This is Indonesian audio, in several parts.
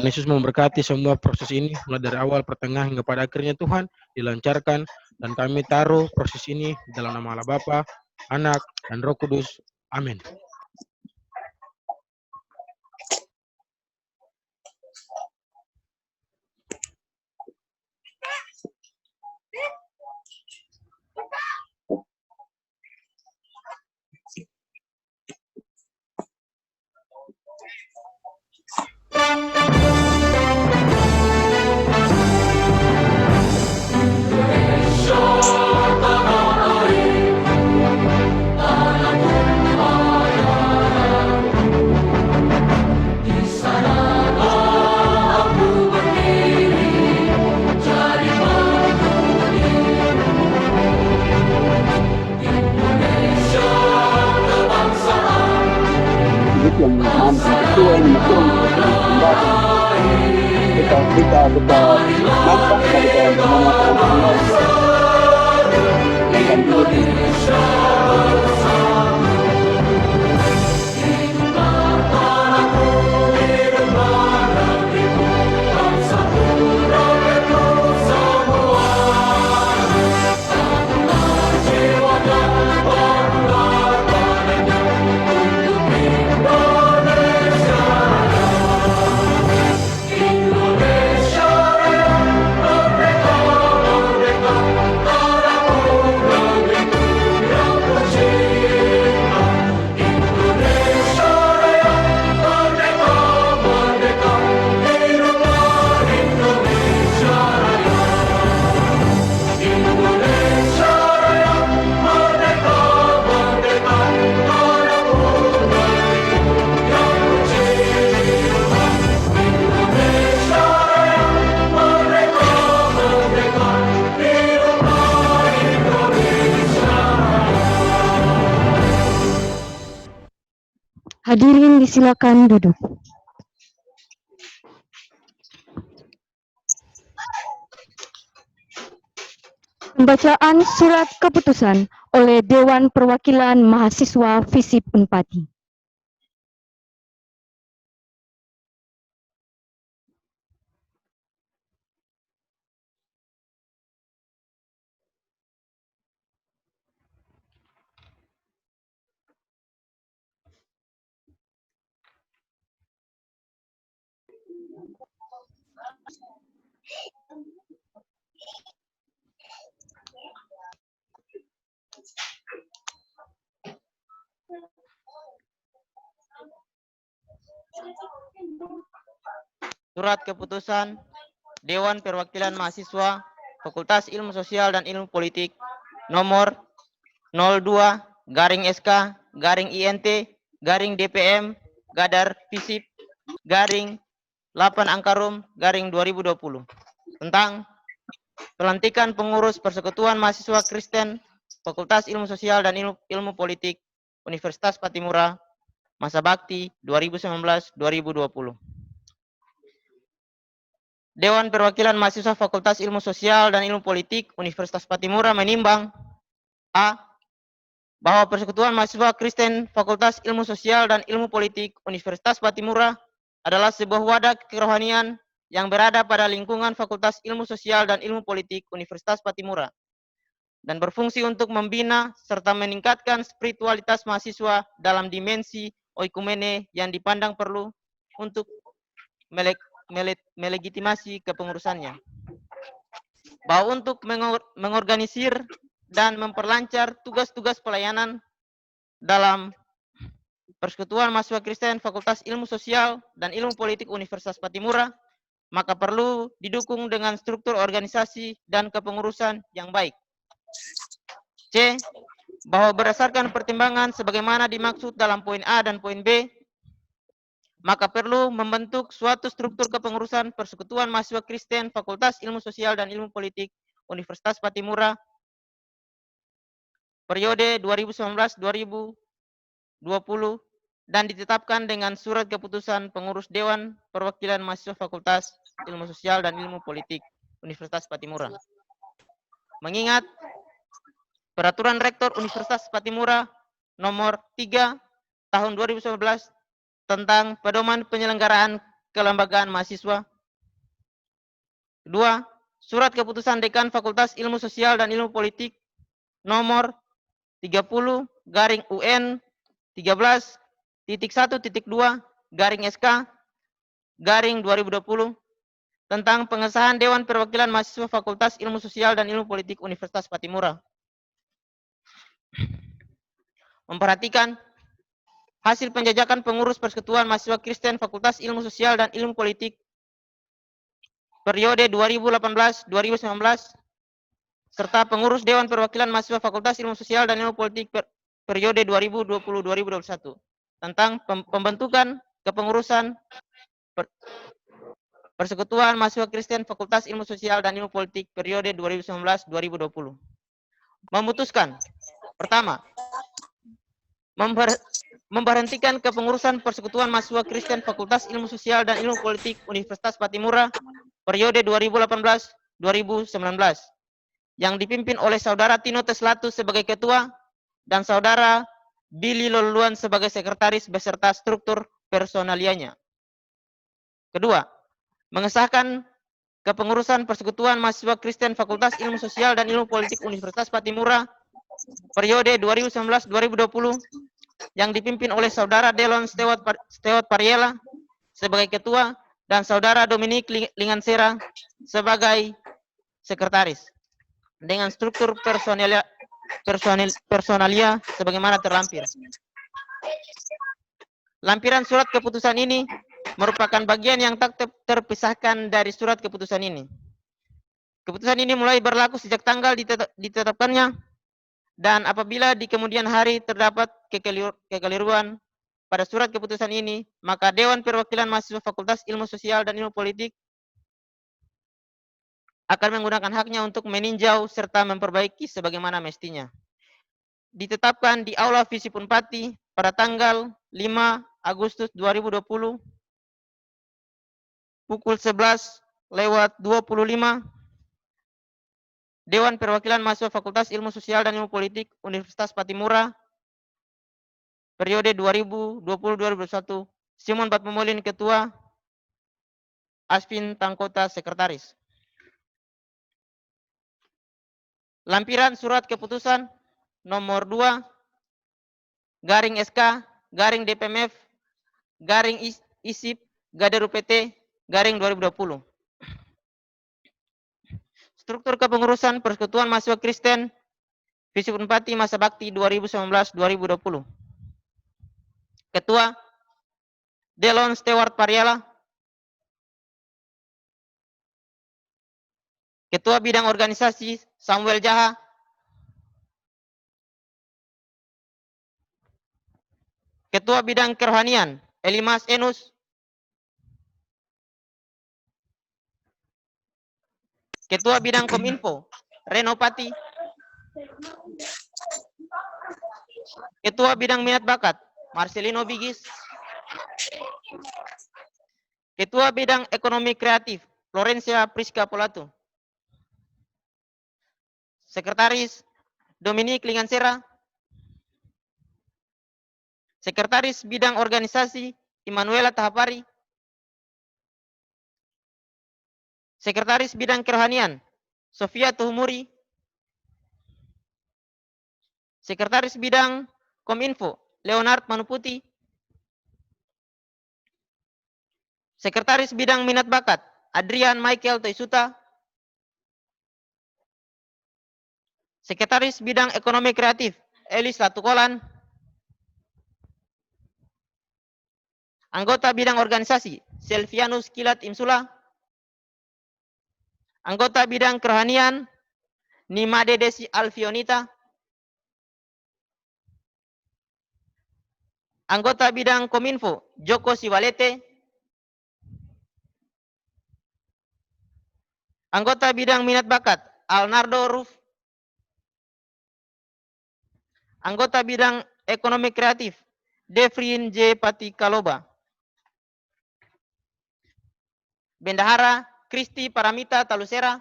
Tuhan Yesus memberkati semua proses ini, mulai dari awal, pertengahan, hingga pada akhirnya Tuhan dilancarkan. Dan kami taruh proses ini dalam nama Allah Bapa, Anak, dan Roh Kudus. Amin. yang mampu betul kita nampak dari teman-teman yang Hadirin disilakan duduk. Pembacaan surat keputusan oleh Dewan Perwakilan Mahasiswa FISIP Unpati. Surat keputusan Dewan Perwakilan Mahasiswa Fakultas Ilmu Sosial dan Ilmu Politik nomor 02-SK-INT-DPM FISIP 8-2020 tentang pelantikan pengurus Persekutuan Mahasiswa Kristen Fakultas Ilmu Sosial dan Ilmu Politik Universitas Patimura masa bakti 2019-2020. Dewan Perwakilan Mahasiswa Fakultas Ilmu Sosial dan Ilmu Politik Universitas Patimura menimbang A. Bahwa Persekutuan Mahasiswa Kristen Fakultas Ilmu Sosial dan Ilmu Politik Universitas Patimura adalah sebuah wadah kerohanian yang berada pada lingkungan Fakultas Ilmu Sosial dan Ilmu Politik Universitas Patimura dan berfungsi untuk membina serta meningkatkan spiritualitas mahasiswa dalam dimensi oikumene yang dipandang perlu untuk melegitimasi kepengurusannya. Bahwa untuk mengorganisir dan memperlancar tugas-tugas pelayanan dalam Persekutuan Mahasiswa Kristen Fakultas Ilmu Sosial dan Ilmu Politik Universitas Patimura, maka perlu didukung dengan struktur organisasi dan kepengurusan yang baik. C. Bahwa berdasarkan pertimbangan sebagaimana dimaksud dalam poin A dan poin B, maka perlu membentuk suatu struktur kepengurusan Persekutuan Mahasiswa Kristen Fakultas Ilmu Sosial dan Ilmu Politik Universitas Patimura periode 2019-2020 dan ditetapkan dengan surat keputusan pengurus Dewan Perwakilan Mahasiswa Fakultas Ilmu Sosial dan Ilmu Politik Universitas Patimura. Mengingat Peraturan Rektor Universitas Patimura nomor 3 tahun 2019 tentang pedoman penyelenggaraan kelembagaan mahasiswa. Kedua, surat keputusan Dekan Fakultas Ilmu Sosial dan Ilmu Politik nomor 30 garing UN 13.1.2 garing SK garing 2020 tentang pengesahan Dewan Perwakilan Mahasiswa Fakultas Ilmu Sosial dan Ilmu Politik Universitas Patimura. Memperhatikan hasil penjajakan pengurus Persekutuan Mahasiswa Kristen Fakultas Ilmu Sosial dan Ilmu Politik periode 2018-2019 serta pengurus Dewan Perwakilan Mahasiswa Fakultas Ilmu Sosial dan Ilmu Politik periode 2020-2021 tentang pembentukan kepengurusan Persekutuan Mahasiswa Kristen Fakultas Ilmu Sosial dan Ilmu Politik periode 2019-2020. Memutuskan, pertama, memberhentikan kepengurusan Persekutuan Mahasiswa Kristen Fakultas Ilmu Sosial dan Ilmu Politik Universitas Patimura periode 2018-2019 yang dipimpin oleh Saudara Tino Teslatu sebagai ketua dan Saudara Billy Loluan sebagai sekretaris beserta struktur personalianya. Kedua, mengesahkan kepengurusan Persekutuan Mahasiswa Kristen Fakultas Ilmu Sosial dan Ilmu Politik Universitas Patimura periode 2019-2020 yang dipimpin oleh Saudara Delon Stewart Pariela sebagai ketua dan Saudara Dominik Lingansera sebagai sekretaris dengan struktur personalia sebagaimana terlampir. Lampiran surat keputusan ini merupakan bagian yang tak terpisahkan dari surat keputusan ini. Keputusan ini mulai berlaku sejak tanggal ditetapkannya dan apabila di kemudian hari terdapat kekeliruan pada surat keputusan ini, maka Dewan Perwakilan Mahasiswa Fakultas Ilmu Sosial dan Ilmu Politik akan menggunakan haknya untuk meninjau serta memperbaiki sebagaimana mestinya. Ditetapkan di Aula Visip Unpati pada tanggal 5 Agustus 2020 pukul 11:25 Dewan Perwakilan Mahasiswa Fakultas Ilmu Sosial dan Ilmu Politik Universitas Patimura periode 2020-2021 Simon Batmomolin Ketua, Aspin Tangkota Sekretaris. Lampiran surat keputusan nomor 2 garing SK garing DPMF garing ISIP Gader UPT garing 2020. Struktur kepengurusan Persekutuan Mahasiswa Kristen Visip Unpati Masa Bakti 2019-2020. Ketua Delon Stewart Pariela. Ketua Bidang Organisasi Samuel Jaha. Ketua Bidang Kerohanian Elimas Enus. Ketua Bidang Kominfo Renopati. Ketua Bidang Minat Bakat Marcelino Bigis. Ketua Bidang Ekonomi Kreatif Florencia Priska Polatu. Sekretaris Dominik Lingansera. Sekretaris Bidang Organisasi Immanuela Tahapari. Sekretaris Bidang Kerohanian Sofia Tuhumuri. Sekretaris Bidang Kominfo Leonard Manuputi. Sekretaris Bidang Minat Bakat Adrian Michael Toisuta. Sekretaris Bidang Ekonomi Kreatif Elis Latukolan. Anggota Bidang Organisasi Selvianus Kilat Imsula. Anggota Bidang Kerohanian Nimade Desi Alfionita. Anggota Bidang Kominfo Joko Siwalete. Anggota Bidang Minat Bakat Alnardo Ruf. Anggota Bidang Ekonomi Kreatif Devrin J. Patikaloba. Bendahara Kristi Paramita Talusera.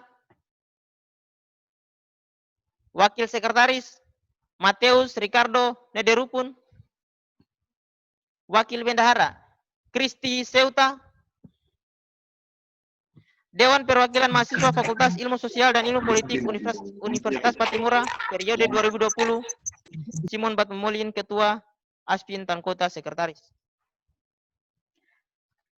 Wakil Sekretaris Mateus Ricardo Nederupun. Wakil Bendahara Kristi Seuta. Dewan Perwakilan Mahasiswa Fakultas Ilmu Sosial dan Ilmu Politik Universitas Patimura periode 2020. Simon Batmolin Ketua, Aspin Tangkota Sekretaris.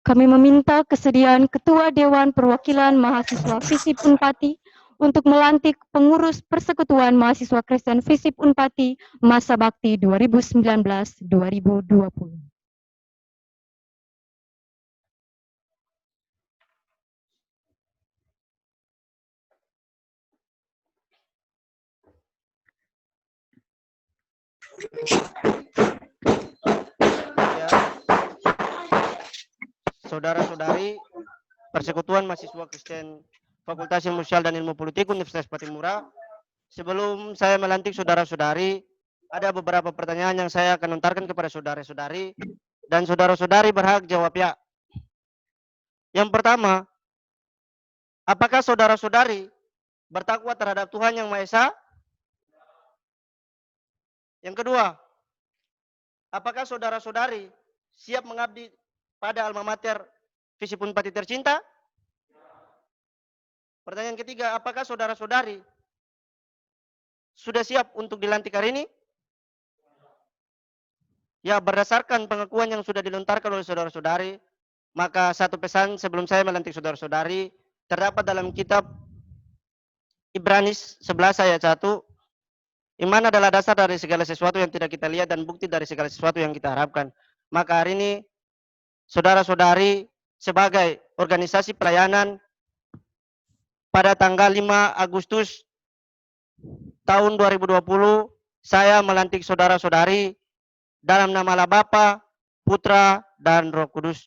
Kami meminta kesediaan Ketua Dewan Perwakilan Mahasiswa FISIP Unpati untuk melantik pengurus Persekutuan Mahasiswa Kristen FISIP Unpati masa bakti 2019-2020. Ya. Saudara-saudari Persekutuan Mahasiswa Kristen Fakultas Ilmu Sosial dan Ilmu Politik Universitas Patimura, sebelum saya melantik saudara-saudari, ada beberapa pertanyaan yang saya akan lontarkan kepada saudara-saudari dan saudara-saudari berhak jawab ya. Yang pertama, apakah saudara-saudari bertakwa terhadap Tuhan Yang Maha Esa? Yang kedua, apakah saudara-saudari siap mengabdi pada alma mater FISIP Unpati tercinta? Pertanyaan ketiga, apakah saudara-saudari sudah siap untuk dilantik hari ini? Ya, berdasarkan pengakuan yang sudah dilontarkan oleh saudara-saudari, maka satu pesan sebelum saya melantik saudara-saudari, terdapat dalam kitab Ibrani 11 ayat 1, iman adalah dasar dari segala sesuatu yang tidak kita lihat dan bukti dari segala sesuatu yang kita harapkan. Maka hari ini, saudara-saudari sebagai organisasi pelayanan pada tanggal 5 Agustus tahun 2020, saya melantik saudara-saudari dalam nama Allah Bapa, Putra, dan Roh Kudus.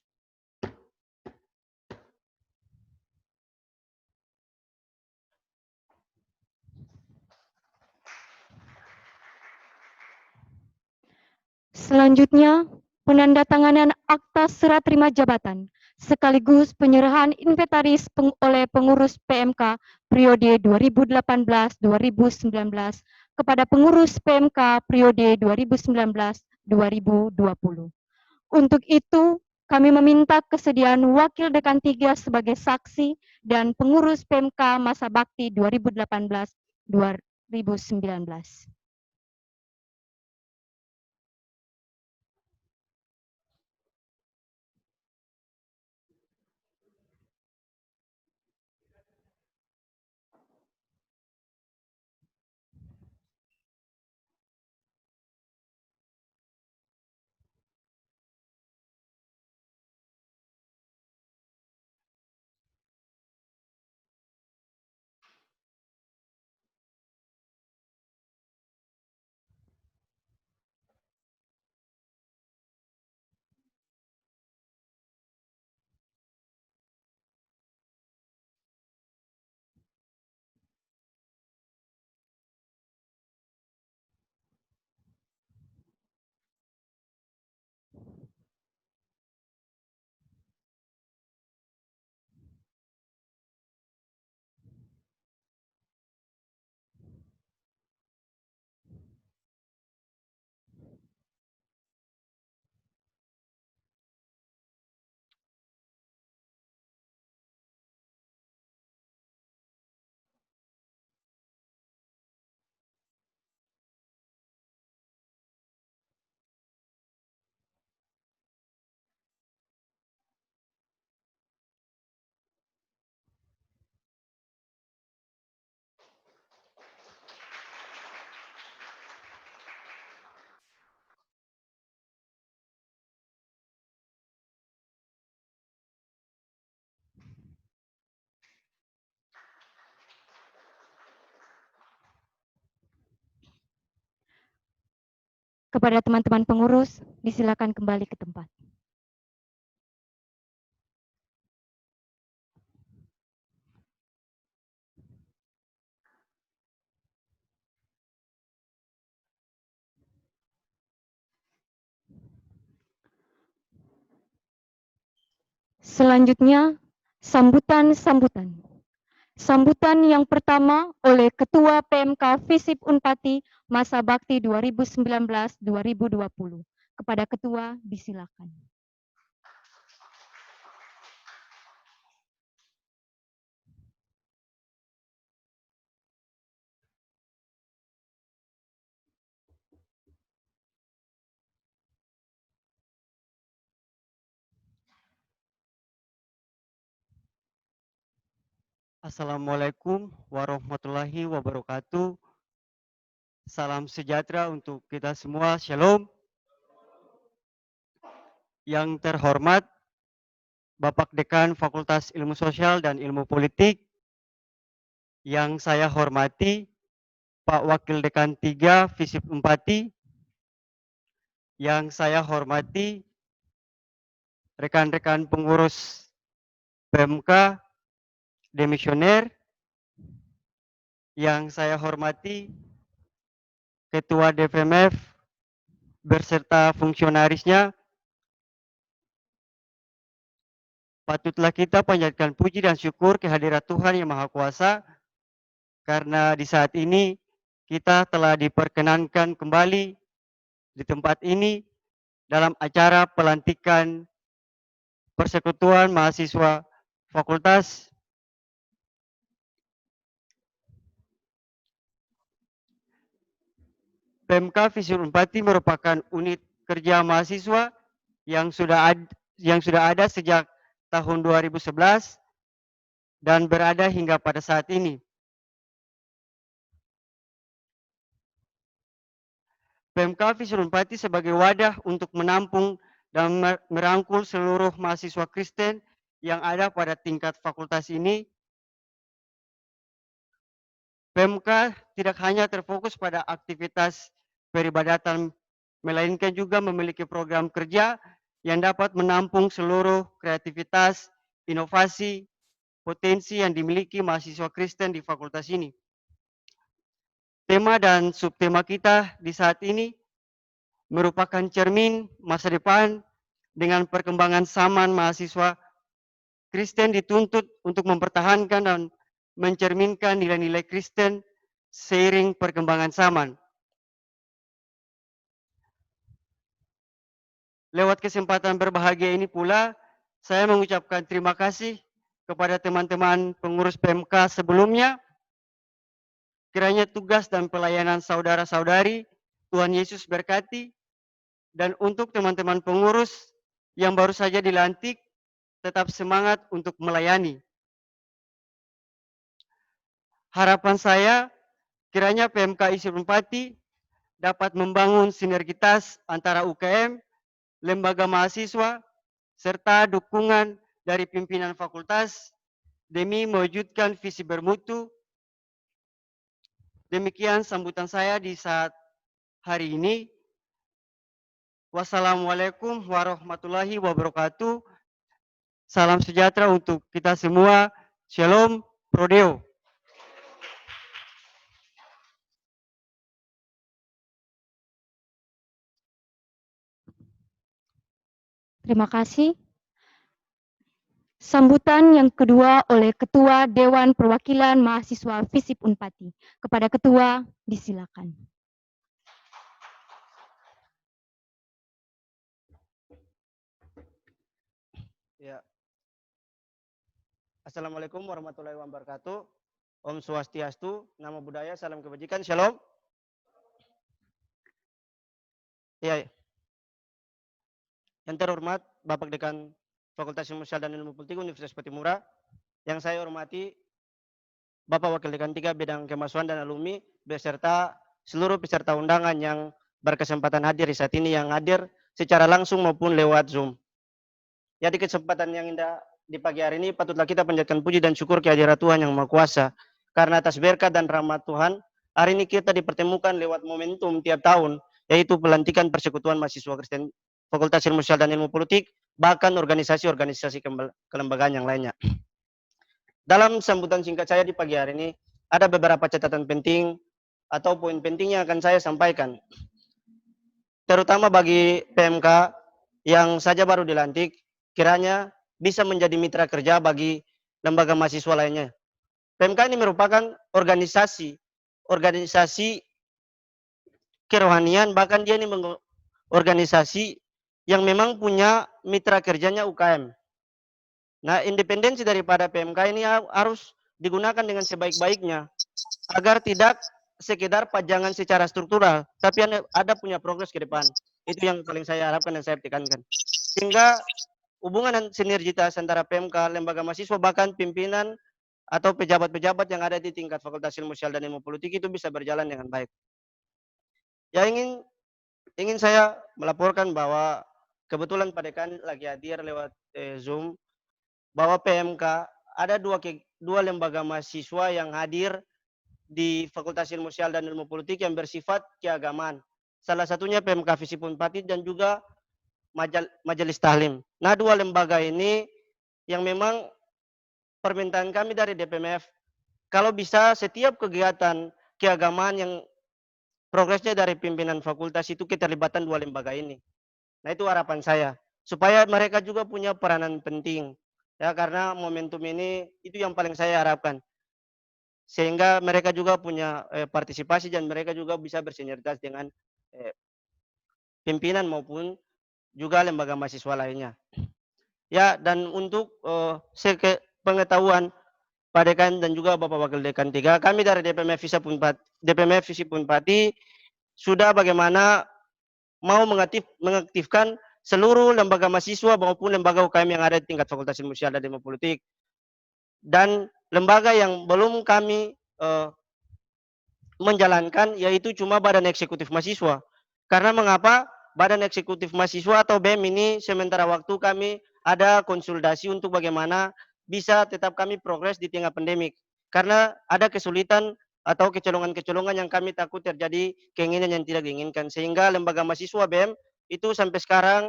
Selanjutnya, penandatanganan akta serah terima jabatan sekaligus penyerahan inventaris oleh pengurus PMK periode 2018-2019 kepada pengurus PMK periode 2019-2020. Untuk itu, kami meminta kesediaan Wakil Dekan 3 sebagai saksi dan pengurus PMK masa bakti 2018-2019. Kepada teman-teman pengurus, disilakan kembali ke tempat. Selanjutnya, sambutan-sambutan. Sambutan yang pertama oleh Ketua PMK FISIP Unpati masa bakti 2019-2020. Kepada Ketua, disilakan. Assalamualaikum warahmatullahi wabarakatuh. Salam sejahtera untuk kita semua. Shalom. Yang terhormat Bapak Dekan Fakultas Ilmu Sosial dan Ilmu Politik, yang saya hormati Pak Wakil Dekan 3 Visip 4, yang saya hormati rekan-rekan pengurus PMK Demisioner, yang saya hormati Ketua DPMF berserta fungsionarisnya. Patutlah kita panjatkan puji dan syukur kehadirat Tuhan Yang Maha Kuasa, karena di saat ini kita telah diperkenankan kembali di tempat ini dalam acara pelantikan Persekutuan Mahasiswa Fakultas PMK Visip 4 merupakan unit kerja mahasiswa yang sudah ada sejak tahun 2011 dan berada hingga pada saat ini. PMK Visip 4 sebagai wadah untuk menampung dan merangkul seluruh mahasiswa Kristen yang ada pada tingkat fakultas ini. PMK tidak hanya terfokus pada aktivitas peribadatan, melainkan juga memiliki program kerja yang dapat menampung seluruh kreativitas, inovasi, potensi yang dimiliki mahasiswa Kristen di fakultas ini. Tema dan subtema kita di saat ini merupakan cermin masa depan dengan perkembangan zaman mahasiswa Kristen dituntut untuk mempertahankan dan mencerminkan nilai-nilai Kristen seiring perkembangan zaman. Lewat kesempatan berbahagia ini pula, saya mengucapkan terima kasih kepada teman-teman pengurus PMK sebelumnya. Kiranya tugas dan pelayanan saudara-saudari, Tuhan Yesus berkati. Dan untuk teman-teman pengurus yang baru saja dilantik, tetap semangat untuk melayani. Harapan saya, kiranya PMK Visip 4 dapat membangun sinergitas antara UKM, lembaga mahasiswa, serta dukungan dari pimpinan fakultas demi mewujudkan visi bermutu. Demikian sambutan saya di saat hari ini. Wassalamualaikum warahmatullahi wabarakatuh. Salam sejahtera untuk kita semua. Shalom, Pro Deo. Terima kasih. Sambutan yang kedua oleh Ketua Dewan Perwakilan Mahasiswa Visip Unpati. Kepada Ketua, disilakan. Ya. Assalamualaikum warahmatullahi wabarakatuh. Om Swastiastu, Namo Buddhaya, salam kebajikan, shalom. Ya. Yang terhormat Bapak Dekan Fakultas Ilmu Sosial dan Ilmu Politik Universitas Patimura, yang saya hormati Bapak Wakil Dekan 3 Bidang Kemahasiswaan dan Alumni beserta seluruh peserta undangan yang berkesempatan hadir di saat ini, yang hadir secara langsung maupun lewat Zoom. Ya, di kesempatan yang indah di pagi hari ini patutlah kita panjatkan puji dan syukur kehadirat Tuhan Yang Maha Kuasa, karena atas berkat dan rahmat Tuhan hari ini kita dipertemukan lewat momentum tiap tahun, yaitu pelantikan Persekutuan Mahasiswa Kristen Fakultas Ilmu Sosial dan Ilmu Politik, bahkan organisasi-organisasi kelembagaan yang lainnya. Dalam sambutan singkat saya di pagi hari ini, ada beberapa catatan penting atau poin penting yang akan saya sampaikan. Terutama bagi PMK yang saja baru dilantik, kiranya bisa menjadi mitra kerja bagi lembaga mahasiswa lainnya. PMK ini merupakan organisasi kerohanian, bahkan dia ini organisasi yang memang punya mitra kerjanya UKM. Nah, independensi daripada PMK ini harus digunakan dengan sebaik-baiknya, agar tidak sekedar pajangan secara struktural, tapi ada punya progres ke depan. Itu yang paling saya harapkan dan saya tekankan. Sehingga hubungan dan sinergitas antara PMK, lembaga mahasiswa, bahkan pimpinan atau pejabat-pejabat yang ada di tingkat Fakultas Ilmu Sosial dan Ilmu Politik itu bisa berjalan dengan baik. Ya ingin saya melaporkan bahwa kebetulan Pak Dekan lagi hadir lewat Zoom, bahwa PMK ada dua lembaga mahasiswa yang hadir di Fakultas Ilmu Sosial dan Ilmu Politik yang bersifat keagamaan. Salah satunya PMK Visip Unpati dan juga Majelis Tahlim. Nah, dua lembaga ini yang memang permintaan kami dari DPMF, kalau bisa setiap kegiatan keagamaan yang progresnya dari pimpinan fakultas itu keterlibatan dua lembaga ini. Nah, itu harapan saya supaya mereka juga punya peranan penting. Ya, karena momentum ini itu yang paling saya harapkan. Sehingga mereka juga punya partisipasi dan mereka juga bisa bersinergitas dengan pimpinan maupun juga lembaga mahasiswa lainnya. Ya, dan untuk pengetahuan Pak Dekan dan juga Bapak Wakil Dekan 3, kami dari DPMF Visip Unpati sudah bagaimana mau mengaktifkan seluruh lembaga mahasiswa maupun lembaga UKM yang ada di tingkat Fakultas Ilmu Sosial dan Ilmu Politik. Dan lembaga yang belum kami menjalankan yaitu cuma Badan Eksekutif Mahasiswa. Karena mengapa? Badan Eksekutif Mahasiswa atau BEM ini sementara waktu kami ada konsultasi untuk bagaimana bisa tetap kami progres di tengah pandemik. Karena ada kesulitan atau kecolongan-kecolongan yang kami takut terjadi keinginan yang tidak diinginkan. Sehingga lembaga mahasiswa BEM itu sampai sekarang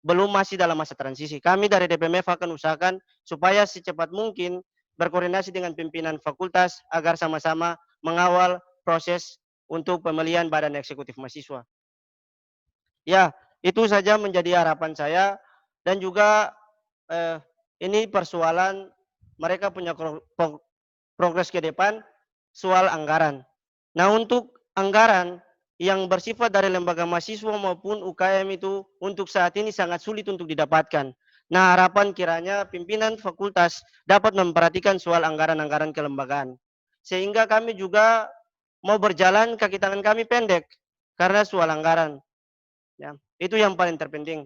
belum masih dalam masa transisi. Kami dari DPMF akan usahakan supaya secepat mungkin berkoordinasi dengan pimpinan fakultas agar sama-sama mengawal proses untuk pemilihan Badan Eksekutif Mahasiswa. Ya, itu saja menjadi harapan saya dan juga ini persoalan mereka punya progres ke depan soal anggaran. Nah, untuk anggaran yang bersifat dari lembaga mahasiswa maupun UKM itu untuk saat ini sangat sulit untuk didapatkan. Nah, harapan kiranya pimpinan fakultas dapat memperhatikan soal anggaran-anggaran kelembagaan. Sehingga kami juga mau berjalan kaki tangan kami pendek karena soal anggaran. Ya, itu yang paling terpenting.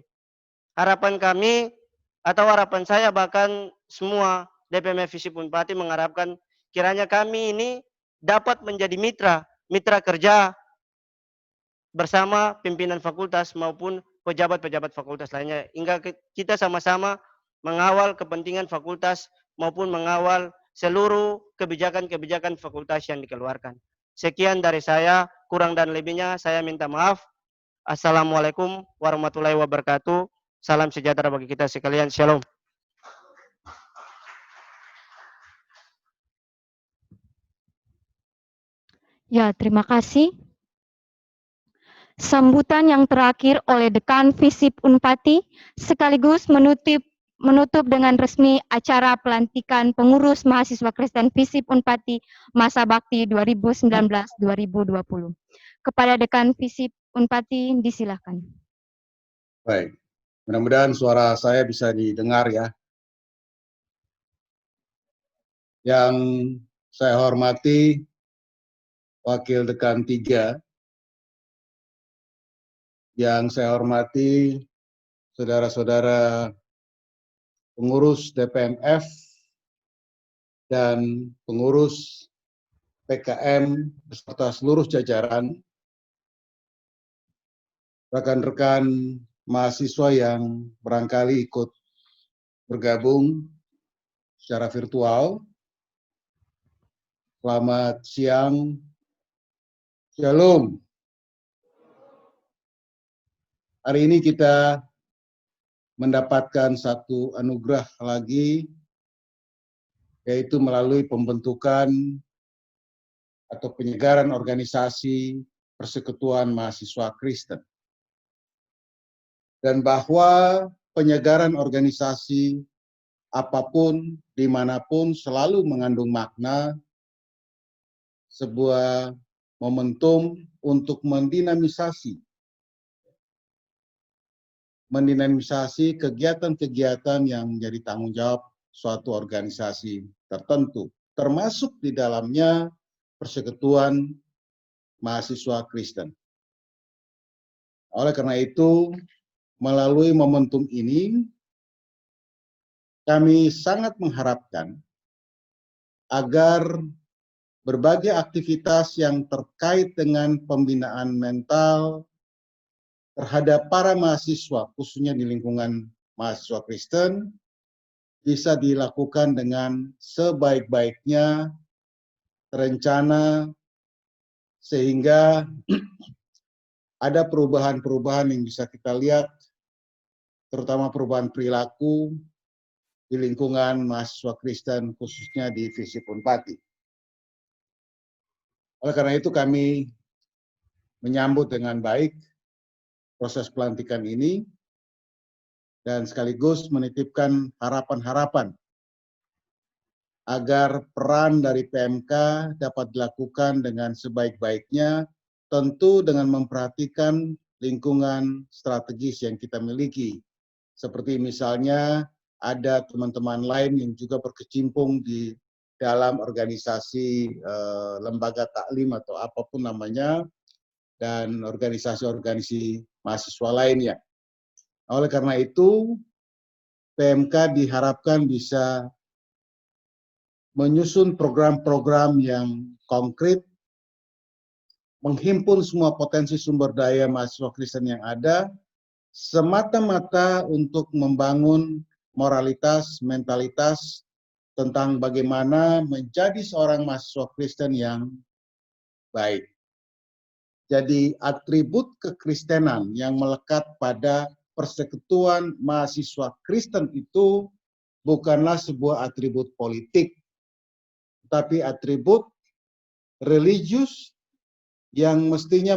Harapan kami atau harapan saya bahkan semua DPMF Visip Unpati mengharapkan kiranya kami ini dapat menjadi mitra kerja bersama pimpinan fakultas maupun pejabat-pejabat fakultas lainnya hingga kita sama-sama mengawal kepentingan fakultas maupun mengawal seluruh kebijakan-kebijakan fakultas yang dikeluarkan. Sekian dari saya, kurang dan lebihnya saya minta maaf. Assalamualaikum warahmatullahi wabarakatuh. Salam sejahtera bagi kita sekalian. Shalom. Ya, terima kasih. Sambutan yang terakhir oleh Dekan Visip Unpati sekaligus menutup dengan resmi acara pelantikan pengurus mahasiswa Kristen Visip Unpati masa bakti 2019-2020. Kepada Dekan Visip Unpati, disilakan. Baik, mudah-mudahan suara saya bisa didengar ya. Yang saya hormati Wakil Dekan 3, yang saya hormati saudara-saudara pengurus DPMF dan pengurus PKM beserta seluruh jajaran, rekan-rekan mahasiswa yang barangkali ikut bergabung secara virtual. Selamat siang. Shalom. Hari ini kita mendapatkan satu anugerah lagi, yaitu melalui pembentukan atau penyegaran organisasi Persekutuan Mahasiswa Kristen. Dan bahwa penyegaran organisasi apapun, dimanapun selalu mengandung makna, sebuah momentum untuk mendinamisasi kegiatan-kegiatan yang menjadi tanggung jawab suatu organisasi tertentu, termasuk di dalamnya Persekutuan Mahasiswa Kristen. Oleh karena itu, melalui momentum ini, kami sangat mengharapkan agar berbagai aktivitas yang terkait dengan pembinaan mental terhadap para mahasiswa, khususnya di lingkungan mahasiswa Kristen, bisa dilakukan dengan sebaik-baiknya, terencana, sehingga ada perubahan-perubahan yang bisa kita lihat, terutama perubahan perilaku di lingkungan mahasiswa Kristen, khususnya di FISIP Unpati. Oleh karena itu kami menyambut dengan baik proses pelantikan ini dan sekaligus menitipkan harapan-harapan agar peran dari PMK dapat dilakukan dengan sebaik-baiknya, tentu dengan memperhatikan lingkungan strategis yang kita miliki. Seperti misalnya ada teman-teman lain yang juga berkecimpung di dalam organisasi lembaga taklim atau apapun namanya, dan organisasi-organisasi mahasiswa lainnya. Oleh karena itu, PMK diharapkan bisa menyusun program-program yang konkret, menghimpun semua potensi sumber daya mahasiswa Kristen yang ada, semata-mata untuk membangun moralitas, mentalitas tentang bagaimana menjadi seorang mahasiswa Kristen yang baik. Jadi atribut kekristenan yang melekat pada persekutuan mahasiswa Kristen itu bukanlah sebuah atribut politik, tapi atribut religius yang mestinya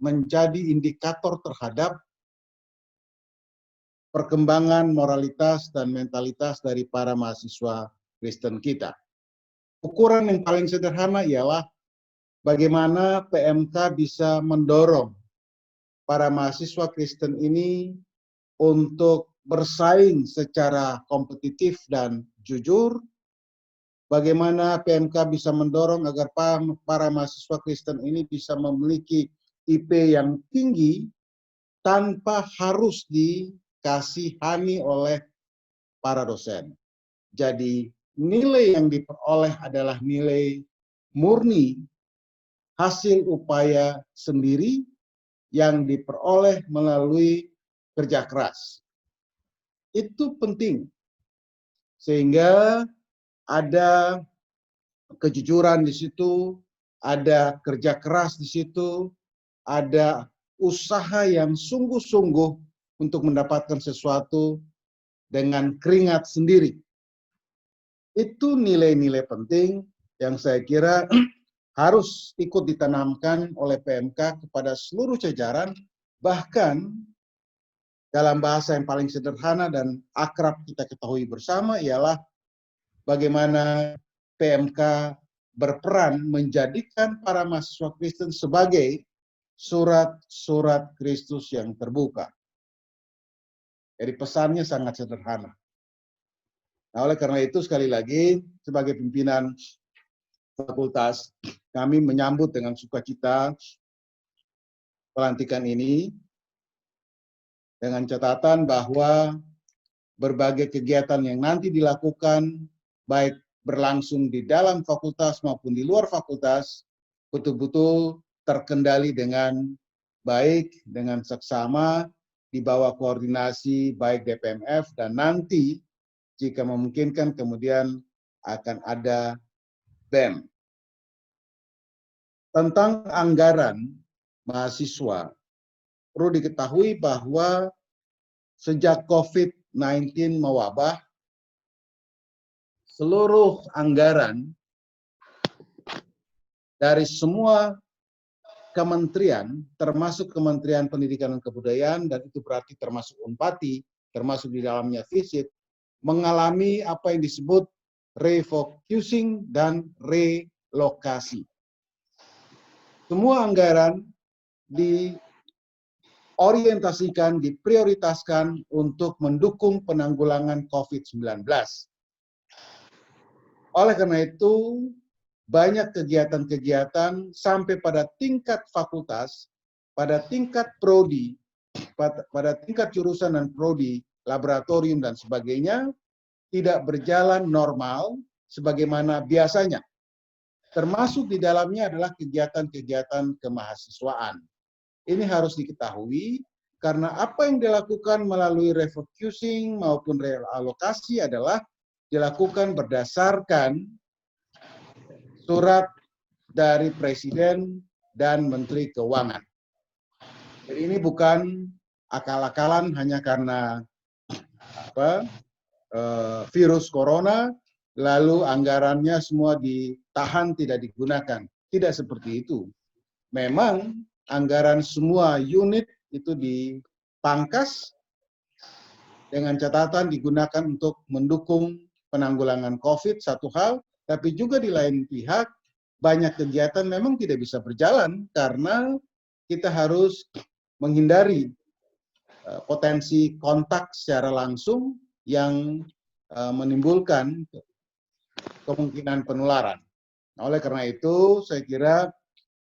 menjadi indikator terhadap perkembangan moralitas dan mentalitas dari para mahasiswa Kristen kita. Ukuran yang paling sederhana ialah bagaimana PMK bisa mendorong para mahasiswa Kristen ini untuk bersaing secara kompetitif dan jujur. Bagaimana PMK bisa mendorong agar para mahasiswa Kristen ini bisa memiliki IP yang tinggi tanpa harus dikasihani oleh para dosen. Jadi nilai yang diperoleh adalah nilai murni hasil upaya sendiri yang diperoleh melalui kerja keras. Itu penting. Sehingga ada kejujuran di situ, ada kerja keras di situ, ada usaha yang sungguh-sungguh untuk mendapatkan sesuatu dengan keringat sendiri. Itu nilai-nilai penting yang saya kira harus ikut ditanamkan oleh PMK kepada seluruh jajaran, bahkan dalam bahasa yang paling sederhana dan akrab kita ketahui bersama ialah bagaimana PMK berperan menjadikan para mahasiswa Kristen sebagai surat-surat Kristus yang terbuka. Jadi pesannya sangat sederhana. Nah, oleh karena itu sekali lagi sebagai pimpinan fakultas kami menyambut dengan sukacita pelantikan ini dengan catatan bahwa berbagai kegiatan yang nanti dilakukan baik berlangsung di dalam fakultas maupun di luar fakultas betul-betul terkendali dengan baik, dengan seksama, di bawah koordinasi baik DPMF dan nanti jika memungkinkan kemudian akan ada BEM. Tentang anggaran mahasiswa, perlu diketahui bahwa sejak COVID-19 mewabah, seluruh anggaran dari semua kementerian, termasuk Kementerian Pendidikan dan Kebudayaan, dan itu berarti termasuk Unpati, termasuk di dalamnya FISIP, mengalami apa yang disebut refocusing dan relokasi. Semua anggaran diorientasikan, diprioritaskan untuk mendukung penanggulangan COVID-19. Oleh karena itu, banyak kegiatan-kegiatan sampai pada tingkat fakultas, pada tingkat prodi, pada tingkat jurusan dan prodi, laboratorium dan sebagainya, tidak berjalan normal sebagaimana biasanya. Termasuk di dalamnya adalah kegiatan-kegiatan kemahasiswaan. Ini harus diketahui karena apa yang dilakukan melalui refocusing maupun realokasi adalah dilakukan berdasarkan surat dari Presiden dan Menteri Keuangan. Jadi ini bukan akal-akalan hanya karena virus corona, lalu anggarannya semua ditahan tidak digunakan. Tidak seperti itu. Memang anggaran semua unit itu dipangkas dengan catatan digunakan untuk mendukung penanggulangan COVID satu hal, tapi juga di lain pihak banyak kegiatan memang tidak bisa berjalan karena kita harus menghindari potensi kontak secara langsung yang menimbulkan kemungkinan penularan. Nah, oleh karena itu, saya kira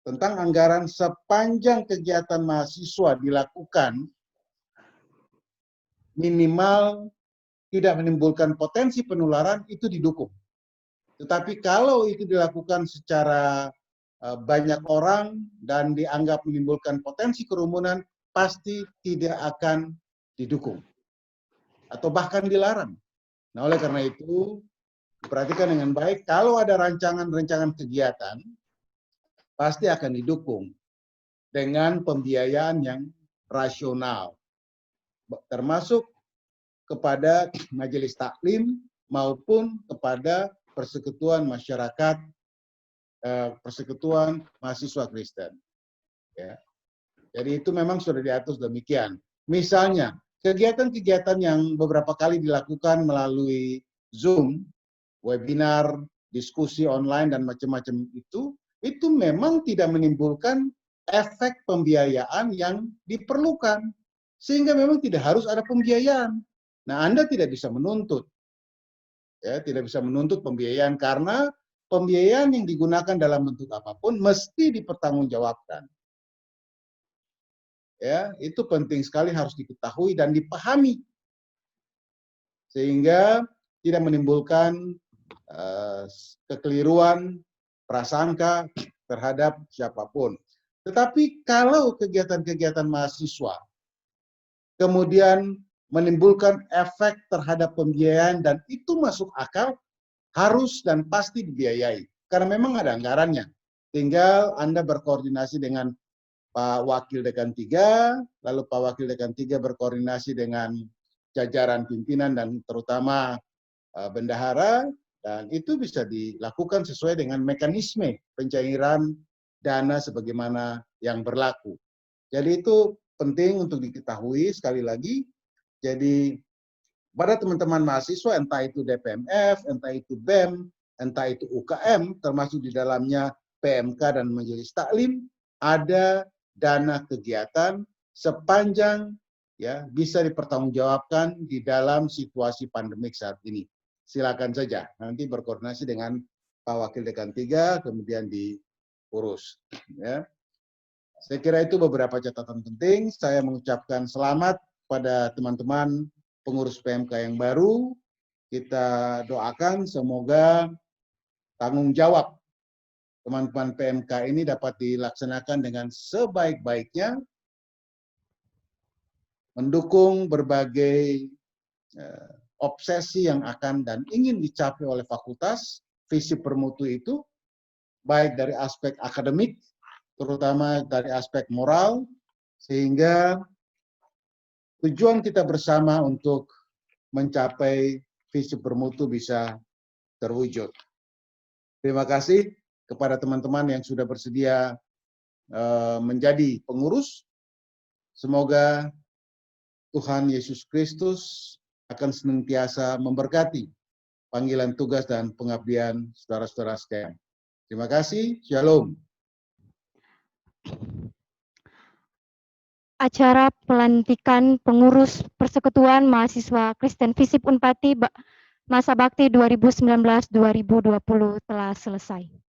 tentang anggaran sepanjang kegiatan mahasiswa dilakukan, minimal tidak menimbulkan potensi penularan, itu didukung. Tetapi kalau itu dilakukan secara banyak orang dan dianggap menimbulkan potensi kerumunan, pasti tidak akan didukung. Atau bahkan dilarang. Nah, oleh karena itu, perhatikan dengan baik, kalau ada rancangan-rancangan kegiatan, pasti akan didukung dengan pembiayaan yang rasional, termasuk kepada majelis taklim maupun kepada persekutuan masyarakat, persekutuan mahasiswa Kristen. Ya. Jadi itu memang sudah diatur demikian. Misalnya, kegiatan-kegiatan yang beberapa kali dilakukan melalui Zoom, webinar, diskusi online, dan macam-macam itu memang tidak menimbulkan efek pembiayaan yang diperlukan. Sehingga memang tidak harus ada pembiayaan. Nah, Anda tidak bisa menuntut. Ya, tidak bisa menuntut pembiayaan karena pembiayaan yang digunakan dalam bentuk apapun mesti dipertanggungjawabkan. Ya, itu penting sekali harus diketahui dan dipahami. Sehingga tidak menimbulkan kekeliruan, prasangka terhadap siapapun. Tetapi kalau kegiatan-kegiatan mahasiswa kemudian menimbulkan efek terhadap pembiayaan dan itu masuk akal, harus dan pasti dibiayai. Karena memang ada anggarannya. Tinggal Anda berkoordinasi dengan Pak Wakil Dekan 3, lalu Pak Wakil Dekan 3 berkoordinasi dengan jajaran pimpinan dan terutama bendahara, dan itu bisa dilakukan sesuai dengan mekanisme pencairan dana sebagaimana yang berlaku. Jadi itu penting untuk diketahui sekali lagi. Jadi pada teman-teman mahasiswa, entah itu DPMF, entah itu BEM, entah itu UKM, termasuk di dalamnya PMK dan Majelis Taklim, ada dana kegiatan sepanjang ya bisa dipertanggungjawabkan di dalam situasi pandemik saat ini. Silakan saja, nanti berkoordinasi dengan Pak Wakil Dekan 3, kemudian diurus. Ya. Saya kira itu beberapa catatan penting. Saya mengucapkan selamat pada teman-teman pengurus PMK yang baru. Kita doakan semoga tanggung jawab teman-teman PMK ini dapat dilaksanakan dengan sebaik-baiknya, mendukung berbagai obsesi yang akan dan ingin dicapai oleh fakultas, visi bermutu itu, baik dari aspek akademik, terutama dari aspek moral, sehingga tujuan kita bersama untuk mencapai visi bermutu bisa terwujud. Terima kasih kepada teman-teman yang sudah bersedia menjadi pengurus. Semoga Tuhan Yesus Kristus akan senantiasa memberkati panggilan tugas dan pengabdian saudara-saudara sekalian. Terima kasih. Shalom. Acara pelantikan pengurus Persekutuan Mahasiswa Kristen FISIP Unpati masa bakti 2019-2020 telah selesai.